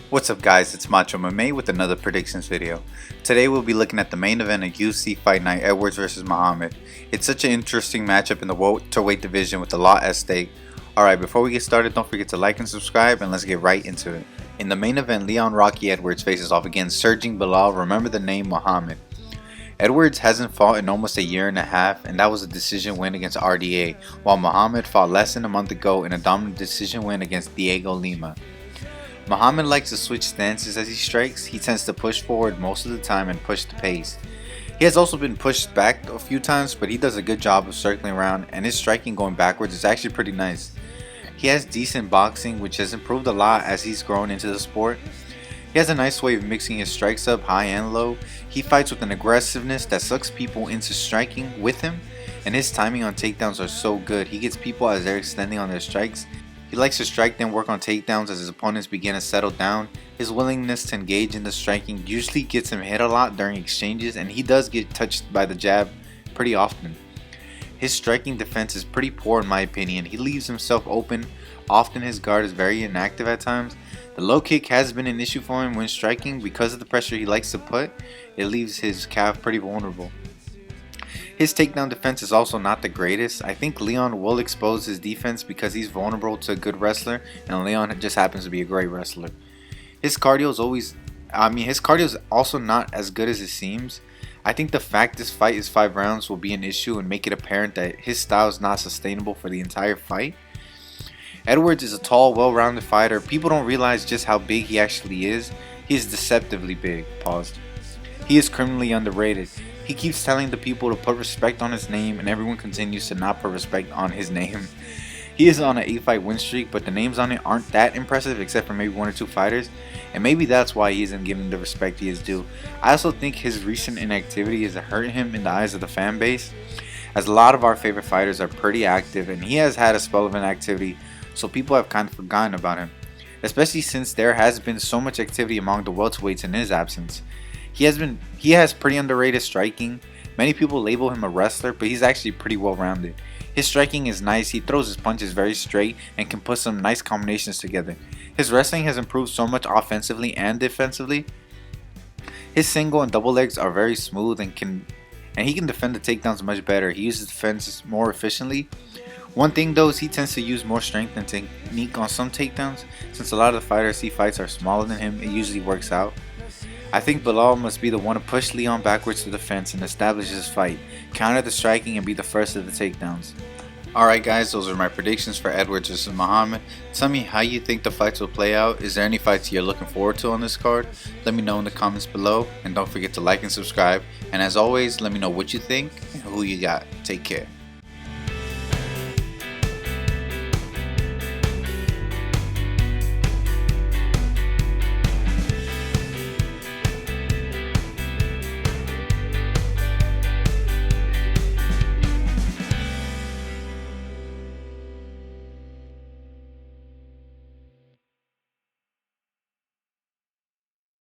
What's up guys, it's Macho MMA with another predictions video. Today we'll be looking at the main event of UFC Fight Night Edwards vs Muhammad. It's such an interesting matchup in the welterweight division with a lot at stake. Alright, before we get started, don't forget to like and subscribe and let's get right into it. In the main event, Leon Rocky Edwards faces off against surging Belal, remember the name, Muhammad. Edwards hasn't fought in almost a year and a half, and that was a decision win against RDA, while Muhammad fought less than a month ago in a dominant decision win against Diego Lima. Muhammad likes to switch stances as he strikes. He tends to push forward most of the time and push the pace. He has also been pushed back a few times, but he does a good job of circling around, and his striking going backwards is actually pretty nice. He has decent boxing, which has improved a lot as he's grown into the sport. He has a nice way of mixing his strikes up high and low. He fights with an aggressiveness that sucks people into striking with him, and his timing on takedowns are so good. He gets people as they're extending on their strikes. He likes to strike then work on takedowns as his opponents begin to settle down. His willingness to engage in the striking usually gets him hit a lot during exchanges, and he does get touched by the jab pretty often. His striking defense is pretty poor in my opinion. He leaves himself open. Often his guard is very inactive at times. The low kick has been an issue for him when striking because of the pressure he likes to put. It leaves his calf pretty vulnerable. His takedown defense is also not the greatest. I think Leon will expose his defense because he's vulnerable to a good wrestler, and Leon just happens to be a great wrestler. His cardio is also not as good as it seems. I think the fact this fight is 5 rounds will be an issue and make it apparent that his style is not sustainable for the entire fight. Edwards is a tall, well-rounded fighter. People don't realize just how big he actually is. He is deceptively big. Paused. He is criminally underrated. He keeps telling the people to put respect on his name, and everyone continues to not put respect on his name. He is on an 8-fight win streak, but the names on it aren't that impressive except for maybe 1 or 2 fighters, and maybe that's why he isn't given the respect he is due. I also think his recent inactivity is hurting him in the eyes of the fan base, as a lot of our favorite fighters are pretty active, and he has had a spell of inactivity, so people have kind of forgotten about him, especially since there has been so much activity among the welterweights in his absence. He has pretty underrated striking. Many people label him a wrestler, but he's actually pretty well rounded. His striking is nice. He throws his punches very straight and can put some nice combinations together. His wrestling has improved so much offensively and defensively. His single and double legs are very smooth and he can defend the takedowns much better. He uses defense more efficiently. One thing though is he tends to use more strength and technique on some takedowns. Since a lot of the fighters he fights are smaller than him, it usually works out. I think Belal must be the one to push Leon backwards to the fence and establish his fight, counter the striking and be the first of the takedowns. Alright guys, those are my predictions for Edwards vs Muhammad. Tell me how you think the fights will play out. Is there any fights you're looking forward to on this card? Let me know in the comments below, and don't forget to like and subscribe. And as always, let me know what you think and who you got. Take care.